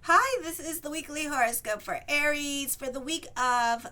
Hi, this is the weekly horoscope for Aries for the week of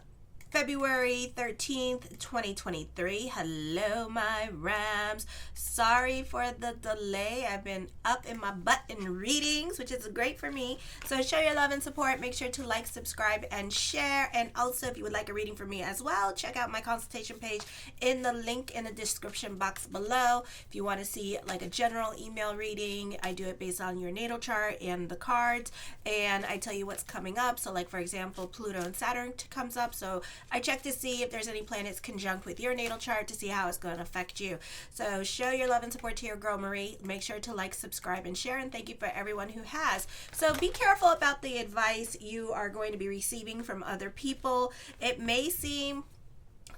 February 13th, 2023. Hello, my Rams. Sorry for the delay. I've been up in my butt in readings, which is great for me. So show your love and support. Make sure to like, subscribe, and share. And also, if you would like a reading from me as well, check out my consultation page in the link in the description box below. If you want to see like a general email reading, I do it based on your natal chart and the cards. And I tell you what's coming up. So like, for example, Pluto and Saturn comes up. So I check to see if there's any planets conjunct with your natal chart to see how it's going to affect you. So show your love and support to your girl Marie. Make sure to like, subscribe, and share. And thank you for everyone who has. So be careful about the advice you are going to be receiving from other people. It may seem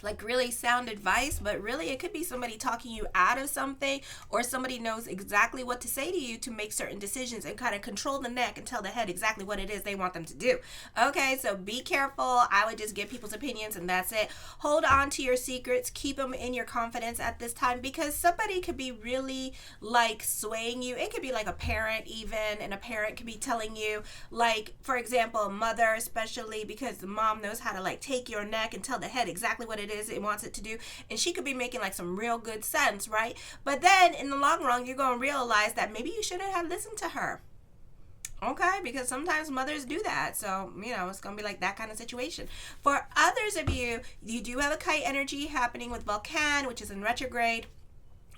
like really sound advice, but really it could be somebody talking you out of something, or somebody knows exactly what to say to you to make certain decisions and kind of control the neck and tell the head exactly what it is they want them to do. Okay, so be careful. I would just give people's opinions and that's it. Hold on to your secrets. Keep them in your confidence at this time, because somebody could be really like swaying you. It could be like a parent even, and a parent could be telling you, like, for example, a mother, especially because the mom knows how to like take your neck and tell the head exactly what it is it wants it to do, and she could be making like some real good sense, right? But then in the long run, you're going to realize that maybe you shouldn't have listened to her. Okay, because sometimes mothers do that. So, it's going to be like that kind of situation. For others of you, you do have a kite energy happening with Vulcan, which is in retrograde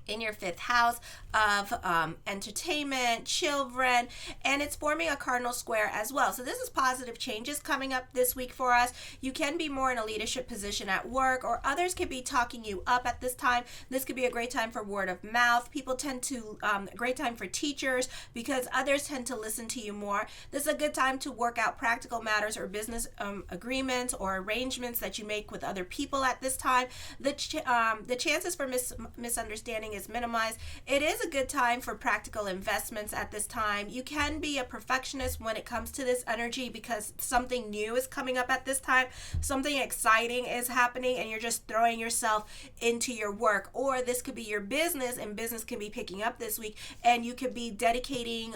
in your fifth house of entertainment, children, and it's forming a cardinal square as well. So this is positive changes coming up this week for us. You can be more in a leadership position at work, or others could be talking you up at this time. This could be a great time for word of mouth. People tend to, great time for teachers, because others tend to listen to you more. This is a good time to work out practical matters or business agreements or arrangements that you make with other people at this time. The chances for misunderstanding is minimized. It is a good time for practical investments at this time. You can be a perfectionist when it comes to this energy, because something new is coming up at this time. Something exciting is happening and you're just throwing yourself into your work. Or this could be your business, and business can be picking up this week, and you could be dedicating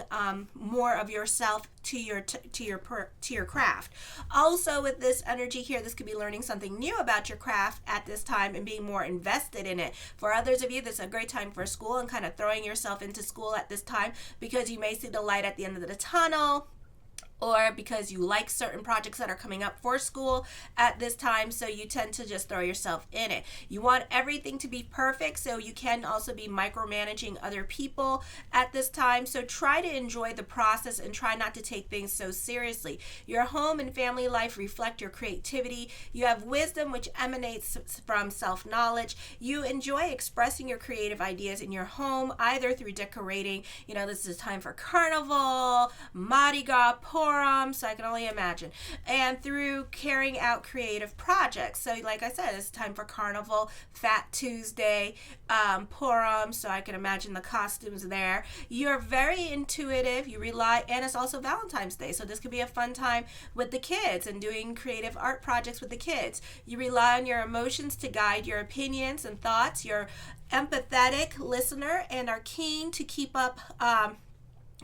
more of yourself to your craft. Also with this energy here, this could be learning something new about your craft at this time and being more invested in it. For others of you, this is a great time for school and kind of throwing yourself into school at this time, because you may see the light at the end of the tunnel, or because you like certain projects that are coming up for school at this time, so you tend to just throw yourself in it. You want everything to be perfect, so you can also be micromanaging other people at this time. So try to enjoy the process and try not to take things so seriously. Your home and family life reflect your creativity. You have wisdom, which emanates from self-knowledge. You enjoy expressing your creative ideas in your home, either through decorating. This is a time for carnival, Mardi Gras, so I can only imagine, and through carrying out creative projects. So like I said, it's time for carnival, Fat Tuesday, Purim, so I can imagine the costumes there. You're very intuitive, you rely, and it's also Valentine's Day, so this could be a fun time with the kids and doing creative art projects with the kids. You rely on your emotions to guide your opinions and thoughts. You're empathetic listener and are keen to keep up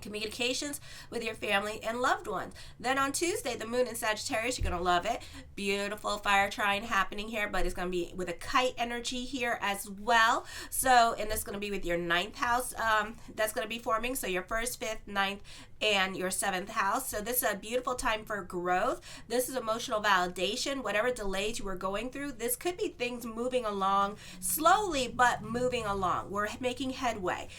communications with your family and loved ones. Then on Tuesday, the moon in Sagittarius, you're going to love it. Beautiful fire trine happening here, but it's going to be with a kite energy here as well. So, and it's going to be with your ninth house that's going to be forming. So your first, fifth, ninth, and your seventh house. So this is a beautiful time for growth. This is emotional validation. Whatever delays you were going through, this could be things moving along slowly, but moving along. We're making headway.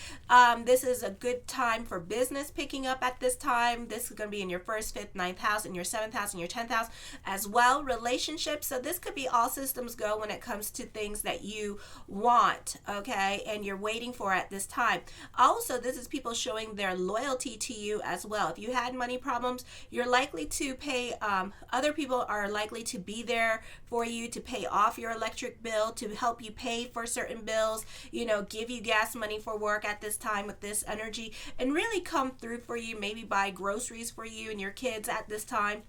This is a good time for business picking up at this time. This is going to be in your first, fifth, ninth house, and your seventh house, and your 10th house as well. Relationships. So this could be all systems go when it comes to things that you want, okay, and you're waiting for at this time. Also, this is people showing their loyalty to you as well. If you had money problems, you're likely to pay, other people are likely to be there for you to pay off your electric bill, to help you pay for certain bills, give you gas money for work at this time with this energy, and really come through for you, maybe buy groceries for you and your kids at this time.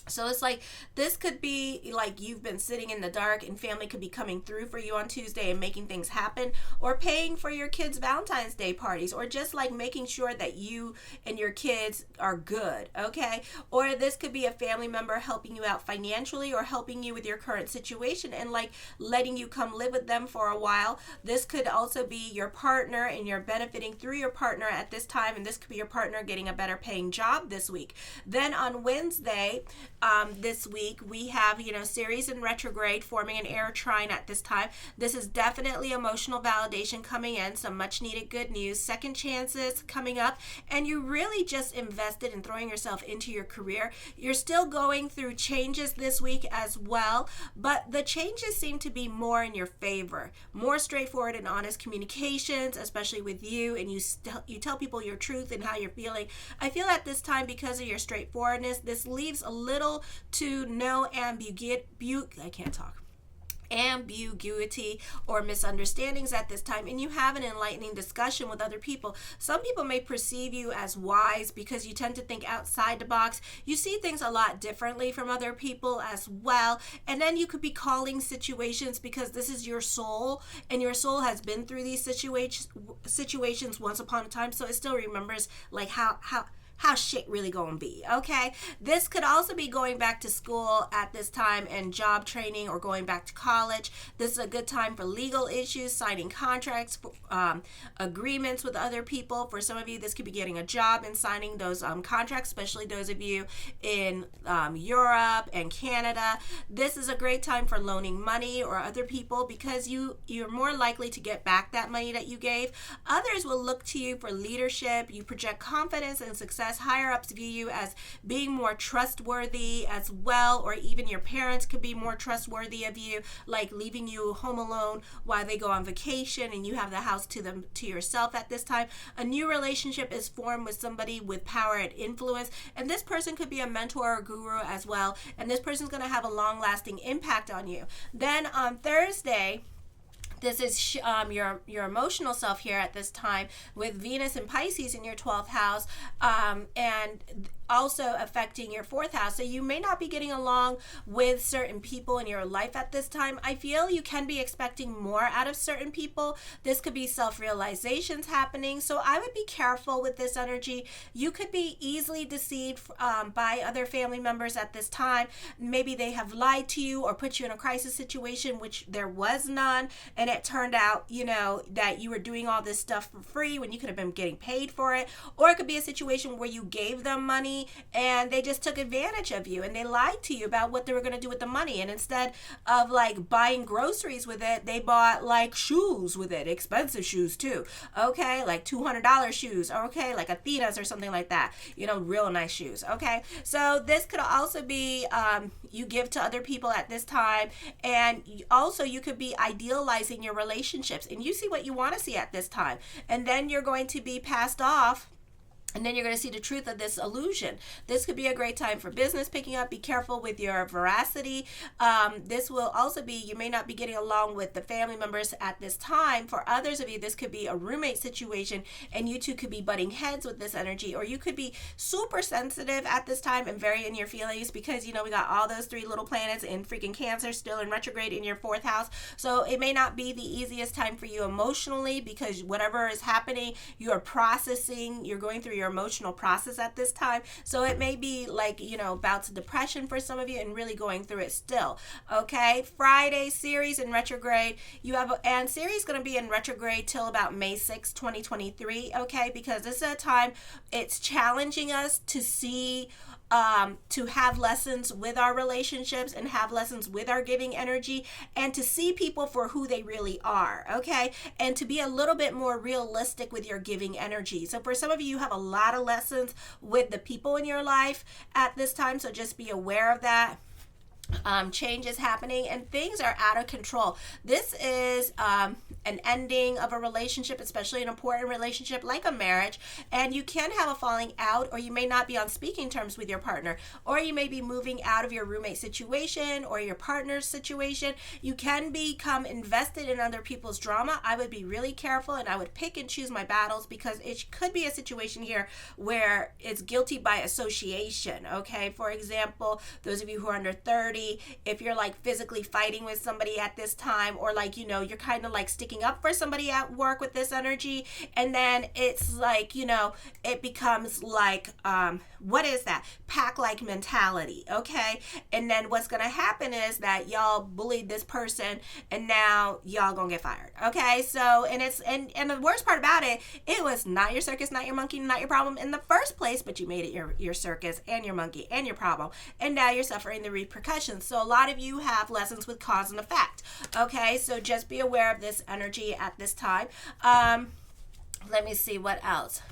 So it's like this could be like you've been sitting in the dark and family could be coming through for you on Tuesday and making things happen, or paying for your kids' Valentine's Day parties, or just like making sure that you and your kids are good, okay? Or this could be a family member helping you out financially or helping you with your current situation and like letting you come live with them for a while. This could also be your partner and you're benefiting through your partner at this time, and this could be your partner getting a better paying job this week. Then on Wednesday, this week we have Ceres in retrograde forming an air trine at this time. This is definitely emotional validation coming in, some much needed good news, second chances coming up, and you really just invested in throwing yourself into your career. You're still going through changes this week as well, but the changes seem to be more in your favor, more straightforward and honest communications, especially with you, and you tell people your truth and how you're feeling. I feel at this time, because of your straightforwardness, this leaves a little to no ambiguity or misunderstandings at this time, and you have an enlightening discussion with other people. Some people may perceive you as wise because you tend to think outside the box. You see things a lot differently from other people as well, and then you could be calling situations because this is your soul, and your soul has been through these situations once upon a time, so it still remembers like how shit really gonna be, okay? This could also be going back to school at this time and job training, or going back to college. This is a good time for legal issues, signing contracts, agreements with other people. For some of you, this could be getting a job and signing those contracts, especially those of you in Europe and Canada. This is a great time for loaning money or other people, because you're more likely to get back that money that you gave. Others will look to you for leadership. You project confidence and success. Higher ups view you as being more trustworthy as well, or even your parents could be more trustworthy of you, like leaving you home alone while they go on vacation and you have the house to yourself at this time. A new relationship is formed with somebody with power and influence, and this person could be a mentor or guru as well, and this person's going to have a long-lasting impact on you. Then on Thursday, this is your emotional self here at this time, with Venus and Pisces in your 12th house, and also affecting your 4th house. So you may not be getting along with certain people in your life at this time. I feel you can be expecting more out of certain people. This could be self-realizations happening. So I would be careful with this energy. You could be easily deceived by other family members at this time. Maybe they have lied to you or put you in a crisis situation, which there was none, and it turned out, that you were doing all this stuff for free when you could have been getting paid for it. Or it could be a situation where you gave them money and they just took advantage of you, and they lied to you about what they were going to do with the money, and instead of like buying groceries with it, they bought like shoes with it, expensive shoes too, okay, like $200 shoes, okay, like Athena's or something like that, real nice shoes, okay? So this could also be you give to other people at this time, and also you could be idealizing your relationships, and you see what you want to see at this time, and then you're going to be passed off. And then you're going to see the truth of this illusion. This could be a great time for business picking up. Be careful with your veracity. This will also be, you may not be getting along with the family members at this time. For others of you, this could be a roommate situation, and you two could be butting heads with this energy. Or you could be super sensitive at this time and very in your feelings, because, we got all those 3 little planets in freaking Cancer still in retrograde in your 4th house. So it may not be the easiest time for you emotionally, because whatever is happening, you are processing, you're going through your emotional process at this time. So it may be like, bouts of depression for some of you, and really going through it still. Okay, Friday, Ceres in retrograde. And Ceres is going to be in retrograde till about May 6, 2023. Okay, because this is a time it's challenging us to see to have lessons with our relationships and have lessons with our giving energy, and to see people for who they really are, okay? And to be a little bit more realistic with your giving energy. So for some of you, you have a lot of lessons with the people in your life at this time, so just be aware of that. change is happening and things are out of control. This is an ending of a relationship, especially an important relationship like a marriage, and you can have a falling out, or you may not be on speaking terms with your partner, or you may be moving out of your roommate situation or your partner's situation. You can become invested in other people's drama. I would be really careful, and I would pick and choose my battles, because it could be a situation here where it's guilty by association. Okay, for example, those of you who are under 30, if you're like physically fighting with somebody at this time, or like, you know, you're kind of like sticking up for somebody at work with this energy, and then it's like, you know, it becomes like what is that pack-like mentality? Okay, and then what's gonna happen is that y'all bullied this person, and now y'all gonna get fired. Okay, so and the worst part about it, it was not your circus, not your monkey, not your problem in the first place, but you made it your circus and your monkey and your problem, and now you're suffering the repercussions. So a lot of you have lessons with cause and effect. Okay, so just be aware of this energy at this time. Let me see what else.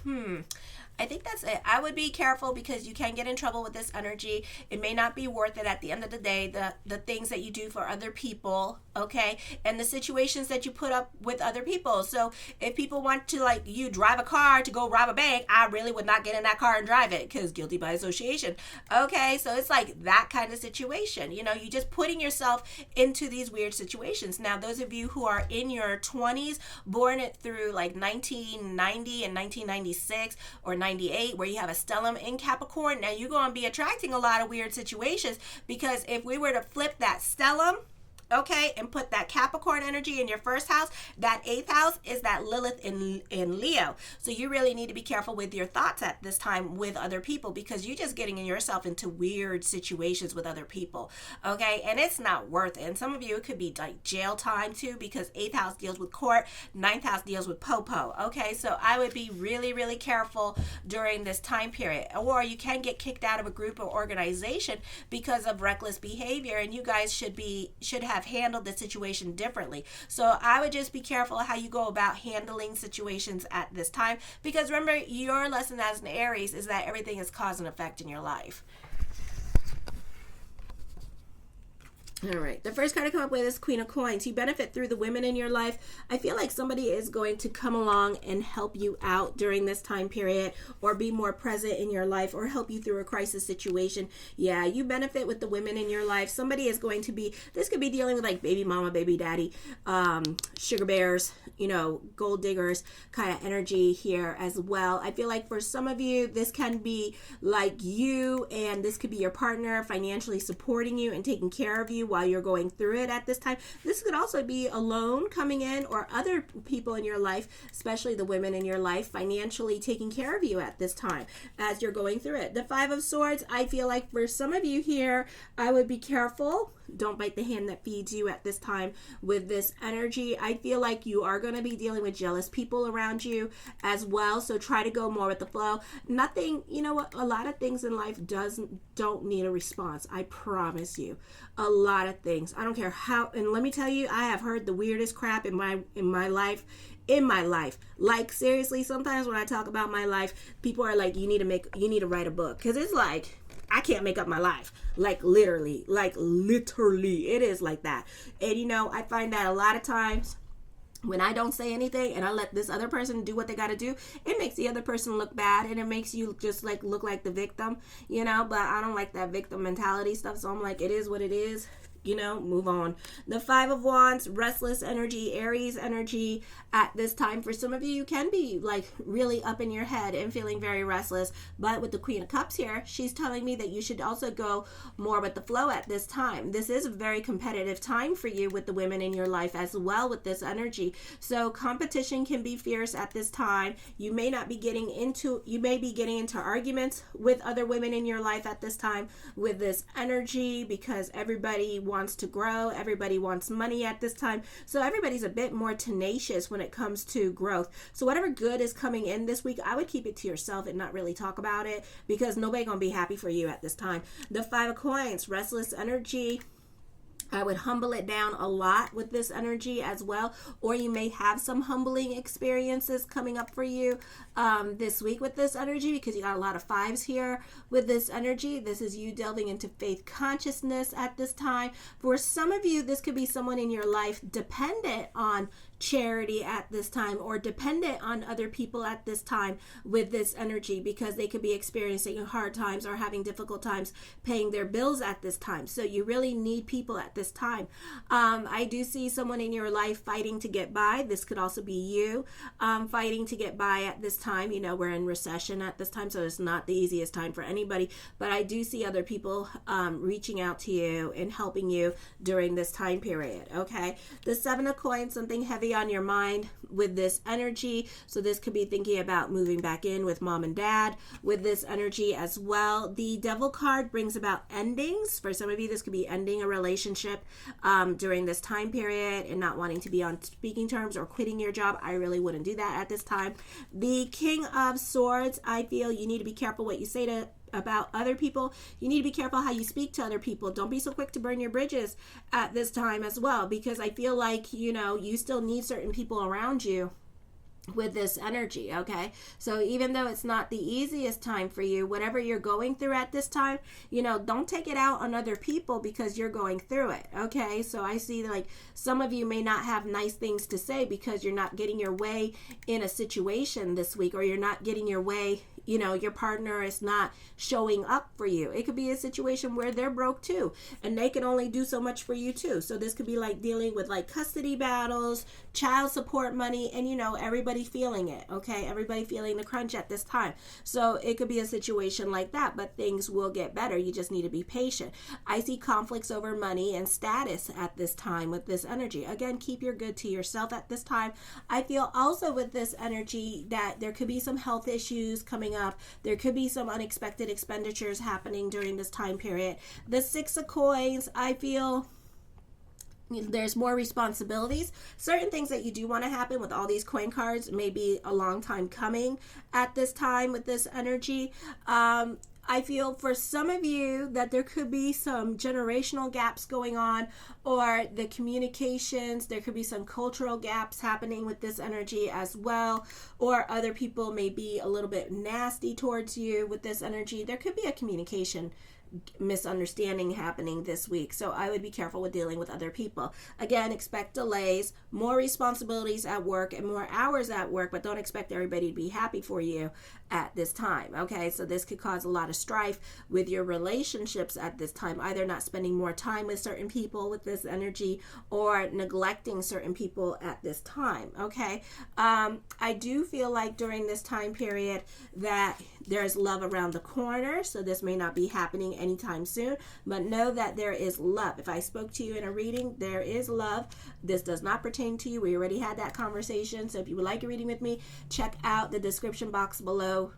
I think that's it. I would be careful, because you can get in trouble with this energy. It may not be worth it at the end of the day, the things that you do for other people, okay, and the situations that you put up with other people. So if people want to, like, you drive a car to go rob a bank, I really would not get in that car and drive it, because guilty by association. Okay, so it's like that kind of situation. You know, you just putting yourself into these weird situations. Now, those of you who are in your 20s, born it through like 1990 and 1996 or 98, where you have a stellium in Capricorn, now you're going to be attracting a lot of weird situations, because if we were to flip that stellium, okay, and put that Capricorn energy in your first house, that 8th house is that Lilith in Leo. So you really need to be careful with your thoughts at this time with other people, because you're just getting yourself into weird situations with other people, okay, and it's not worth it. And some of you, it could be like jail time too, because 8th house deals with court, 9th house deals with popo, okay, so I would be really, really careful during this time period. Or you can get kicked out of a group or organization because of reckless behavior, and you guys should have handled the situation differently. So I would just be careful how you go about handling situations at this time, because remember, your lesson as an Aries is that everything is cause and effect in your life. All right, the first card I come up with is Queen of Coins. You benefit through the women in your life. I feel like somebody is going to come along and help you out during this time period, or be more present in your life, or help you through a crisis situation. Yeah, you benefit with the women in your life. Somebody is going to be, this could be dealing with like baby mama, baby daddy, sugar bears, you know, gold diggers kind of energy here as well. I feel like for some of you, this can be like you, and this could be your partner financially supporting you and taking care of you while you're going through it at this time. This could also be a loan coming in, or other people in your life, especially the women in your life, financially taking care of you at this time as you're going through it. The 5 of Swords, I feel like for some of you here, I would be careful. Don't bite the hand that feeds you at this time with this energy. I feel like you are going to be dealing with jealous people around you as well. So try to go more with the flow. Nothing, you know what? A lot of things in life don't need a response. I promise you. A lot of things. I don't care how. And let me tell you, I have heard the weirdest crap in my life. Like, seriously, sometimes when I talk about my life, people are like, you need to write a book, because it's like, I can't make up my life. Like literally, it is like that. And you know, I find that a lot of times when I don't say anything and I let this other person do what they got to do, it makes the other person look bad, and it makes you just like look like the victim, you know, but I don't like that victim mentality stuff. So I'm like, it is what it is. You know, move on. The 5 of Wands, restless energy, Aries energy at this time. For some of you, you can be like really up in your head and feeling very restless. But with the Queen of Cups here, she's telling me that you should also go more with the flow at this time. This is a very competitive time for you with the women in your life as well with this energy. So competition can be fierce at this time. You may be getting into arguments with other women in your life at this time with this energy, because everybody wants to grow, everybody wants money at this time, so everybody's a bit more tenacious when it comes to growth. So whatever good is coming in this week, I would keep it to yourself and not really talk about it, because nobody gonna be happy for you at this time. The 5 of Coins, restless energy. I would humble it down a lot with this energy as well, or you may have some humbling experiences coming up for you this week with this energy, because you got a lot of fives here with this energy. This is you delving into faith consciousness at this time. For some of you, this could be someone in your life dependent on charity at this time, or dependent on other people at this time with this energy, because they could be experiencing hard times or having difficult times paying their bills at this time. So you really need people at this time. I do see someone in your life fighting to get by. This could also be you fighting to get by at this time. You know, we're in recession at this time, so it's not the easiest time for anybody, but I do see other people reaching out to you and helping you during this time period. Okay, the Seven of Coins, something heavy on your mind with this energy. So this could be thinking about moving back in with mom and dad with this energy as well. The Devil card brings about endings. For some of you, this could be ending a relationship during this time period and not wanting to be on speaking terms or quitting your job. I really wouldn't do that at this time. The King of Swords, I feel you need to be careful what you say about other people. You need to be careful how you speak to other people. Don't be so quick to burn your bridges at this time as well, because I feel like, you know, you still need certain people around you with this energy. Okay, so even though it's not the easiest time for you, whatever you're going through at this time, you know, don't take it out on other people because you're going through it. Okay, so I see like some of you may not have nice things to say because you're not getting your way in a situation this week, or you're not getting your way, you know, your partner is not showing up for you. It could be a situation where they're broke too, and they can only do so much for you too. So this could be like dealing with like custody battles, child support money, and you know, everybody feeling it. Okay, everybody feeling the crunch at this time. So it could be a situation like that, but things will get better. You just need to be patient. I see conflicts over money and status at this time with this energy. Again, keep your good to yourself at this time. I feel also with this energy that there could be some health issues coming up. There could be some unexpected expenditures happening during this time period. The Six of Coins, I feel there's more responsibilities. Certain things that you do want to happen with all these coin cards may be a long time coming at this time with this energy. I feel for some of you that there could be some generational gaps going on, or the communications, there could be some cultural gaps happening with this energy as well, or other people may be a little bit nasty towards you with this energy. There could be a communication misunderstanding happening this week, so I would be careful with dealing with other people. Again, expect delays, more responsibilities at work, and more hours at work, but don't expect everybody to be happy for you at this time. Okay, so this could cause a lot of strife with your relationships at this time, either not spending more time with certain people with this energy, or neglecting certain people at this time. Okay, I do feel like during this time period that there's love around the corner, so this may not be happening anytime soon, but know that there is love. If I spoke to you in a reading, there is love. This does not pertain to you. We already had that conversation. So if you would like a reading with me, check out the description box below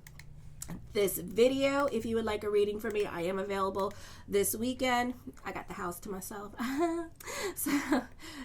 this video. If you would like a reading for me, I am available this weekend. I got the house to myself.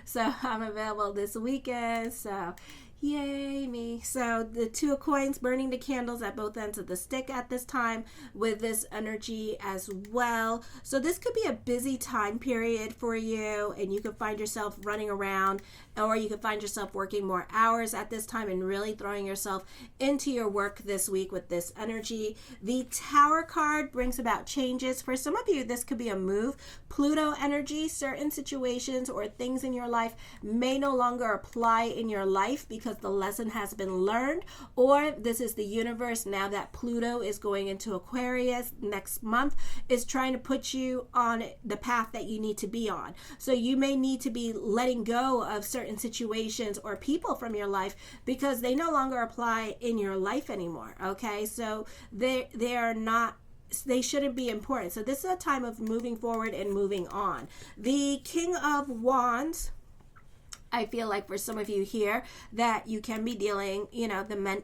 so I'm available this weekend. So yay me. So the Two of Coins, burning the candles at both ends of the stick at this time with this energy as well. So this could be a busy time period for you, and you could find yourself running around, or you could find yourself working more hours at this time and really throwing yourself into your work this week with this energy. The Tower card brings about changes. For some of you, this could be a move. Pluto energy, certain situations or things in your life may no longer apply in your life because the lesson has been learned, or this is the universe, now that Pluto is going into Aquarius next month, is trying to put you on the path that you need to be on. So you may need to be letting go of certain situations or people from your life because they no longer apply in your life anymore. Okay, so they shouldn't be important. So this is a time of moving forward and moving on. The King of Wands, I feel like for some of you here that you can be dealing,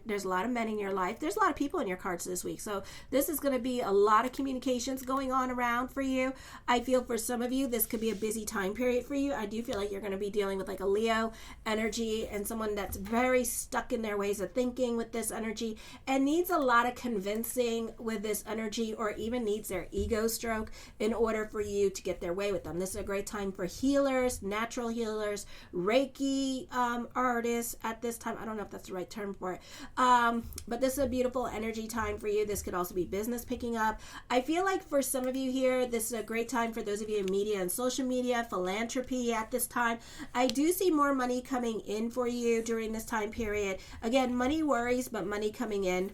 there's a lot of men in your life. There's a lot of people in your cards this week. So this is going to be a lot of communications going on around for you. I feel for some of you, this could be a busy time period for you. I do feel like you're going to be dealing with like a Leo energy and someone that's very stuck in their ways of thinking with this energy and needs a lot of convincing with this energy, or even needs their ego stroke in order for you to get their way with them. This is a great time for healers, natural healers, Reiki artists at this time. I don't know if that's the right term for it. But this is a beautiful energy time for you. This could also be business picking up. I feel like for some of you here, this is a great time for those of you in media and social media, philanthropy at this time. I do see more money coming in for you during this time period. Again, money worries, but money coming in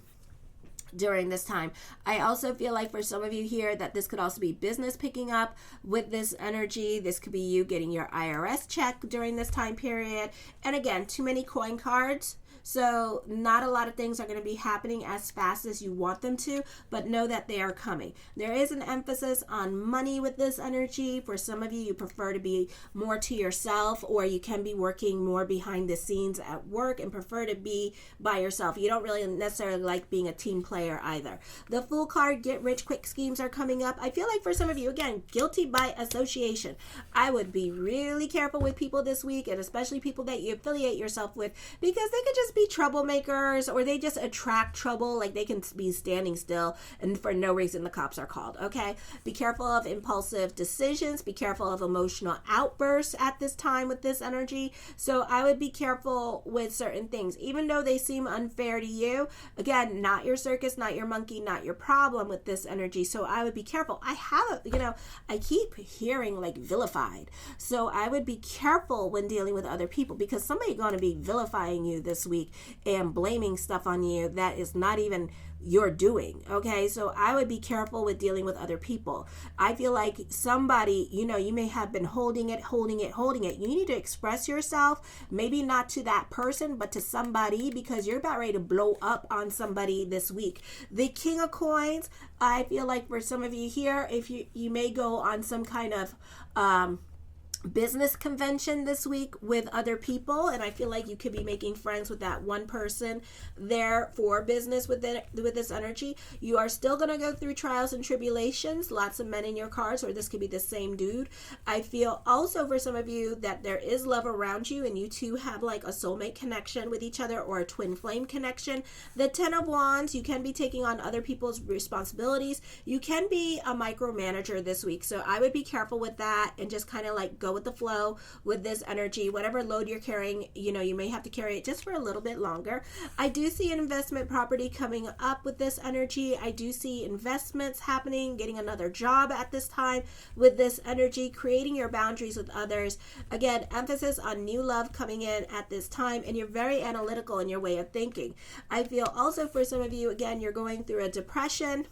during this time. I also feel like for some of you here that this could also be business picking up with this energy. This could be you getting your IRS check during this time period. And again, too many coin cards. So not a lot of things are going to be happening as fast as you want them to, but know that they are coming. There is an emphasis on money with this energy. For some of you, you prefer to be more to yourself, or you can be working more behind the scenes at work and prefer to be by yourself. You don't really necessarily like being a team player either. The Fool card, get rich quick schemes are coming up. I feel like for some of you, again, guilty by association. I would be really careful with people this week, and especially people that you affiliate yourself with, because they could just be troublemakers, or they just attract trouble. Like they can be standing still and for no reason the cops are called. Okay, be careful of impulsive decisions, be careful of emotional outbursts at this time with this energy. So I would be careful with certain things, even though they seem unfair to you. Again, not your circus, not your monkey, not your problem with this energy. So I would be careful. I keep hearing like vilified, so I would be careful when dealing with other people, because somebody's going to be vilifying you this week and blaming stuff on you that is not even your doing. Okay, so I would be careful with dealing with other people. I feel like somebody, you may have been holding it. You need to express yourself, maybe not to that person, but to somebody, because you're about ready to blow up on somebody this week. The King of Coins, I feel like for some of you here, if you may go on some kind of business convention this week with other people, and I feel like you could be making friends with that one person there for business with this energy. You are still going to go through trials and tribulations, lots of men in your cards, or this could be the same dude. I feel also for some of you that there is love around you, and you two have like a soulmate connection with each other, or a twin flame connection. The 10 of Wands, you can be taking on other people's responsibilities. You can be a micromanager this week, so I would be careful with that and just kind of like go with the flow with this energy. Whatever load you're carrying, you may have to carry it just for a little bit longer. I do see an investment property coming up with this energy. I do see investments happening, getting another job at this time with this energy, creating your boundaries with others. Again, emphasis on new love coming in at this time, and you're very analytical in your way of thinking. I feel also for some of you, again, you're going through a depression.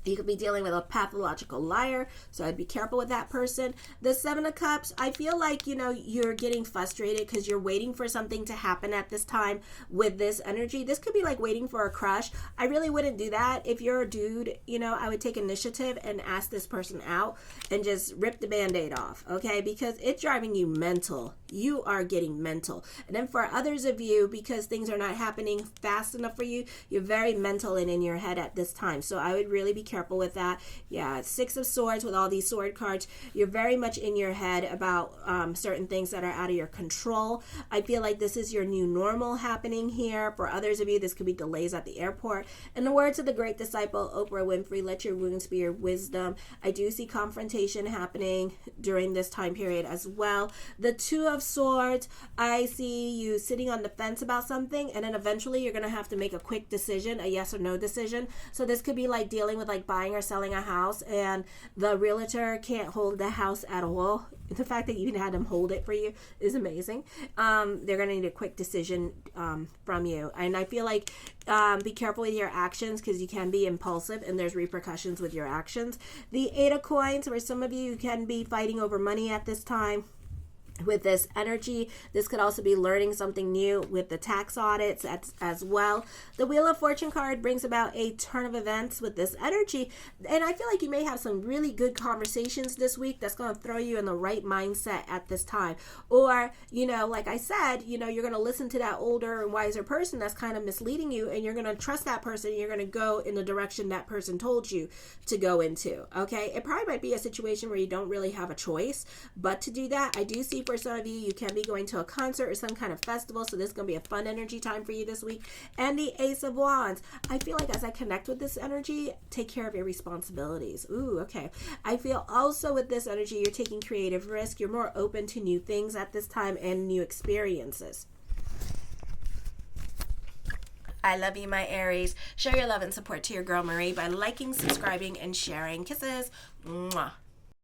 You could be dealing with a pathological liar, so I'd be careful with that person. The 7 of Cups, I feel like, you're getting frustrated because you're waiting for something to happen at this time with this energy. This could be like waiting for a crush. I really wouldn't do that. If you're a dude, I would take initiative and ask this person out and just rip the Band-Aid off, okay? Because it's driving you mental. You are getting mental. And then for others of you, because things are not happening fast enough for you, you're very mental and in your head at this time. So I would really be careful with that. Yeah, 6 of Swords with all these sword cards. You're very much in your head about certain things that are out of your control. I feel like this is your new normal happening here. For others of you, this could be delays at the airport. In the words of the great disciple Oprah Winfrey, let your wounds be your wisdom. I do see confrontation happening during this time period as well. The 2 of Swords, I see you sitting on the fence about something, and then eventually you're going to have to make a quick decision, a yes or no decision. So this could be like dealing with like buying or selling a house, and the realtor can't hold the house at all. The fact that you even had them hold it for you is amazing. They're going to need a quick decision from you. And I feel like be careful with your actions, because you can be impulsive and there's repercussions with your actions. The 8 of Coins, where some of you can be fighting over money at this time. with this energy. This could also be learning something new with the tax audits as well. The Wheel of Fortune card brings about a turn of events with this energy, and I feel like you may have some really good conversations this week that's going to throw you in the right mindset at this time. Or, like I said, you're going to listen to that older and wiser person that's kind of misleading you, and you're going to trust that person, and you're going to go in the direction that person told you to go into. Okay, it probably might be a situation where you don't really have a choice, but to do that, I do see for some of you can be going to a concert or some kind of festival, so this is going to be a fun energy time for you this week. And the Ace of Wands, I feel like as I connect with this energy, take care of your responsibilities. Ooh, okay. I feel also with this energy, you're taking creative risk. You're more open to new things at this time and new experiences. I love you, my Aries. Show your love and support to your girl Marie by liking, subscribing, and sharing. Kisses. Mwah.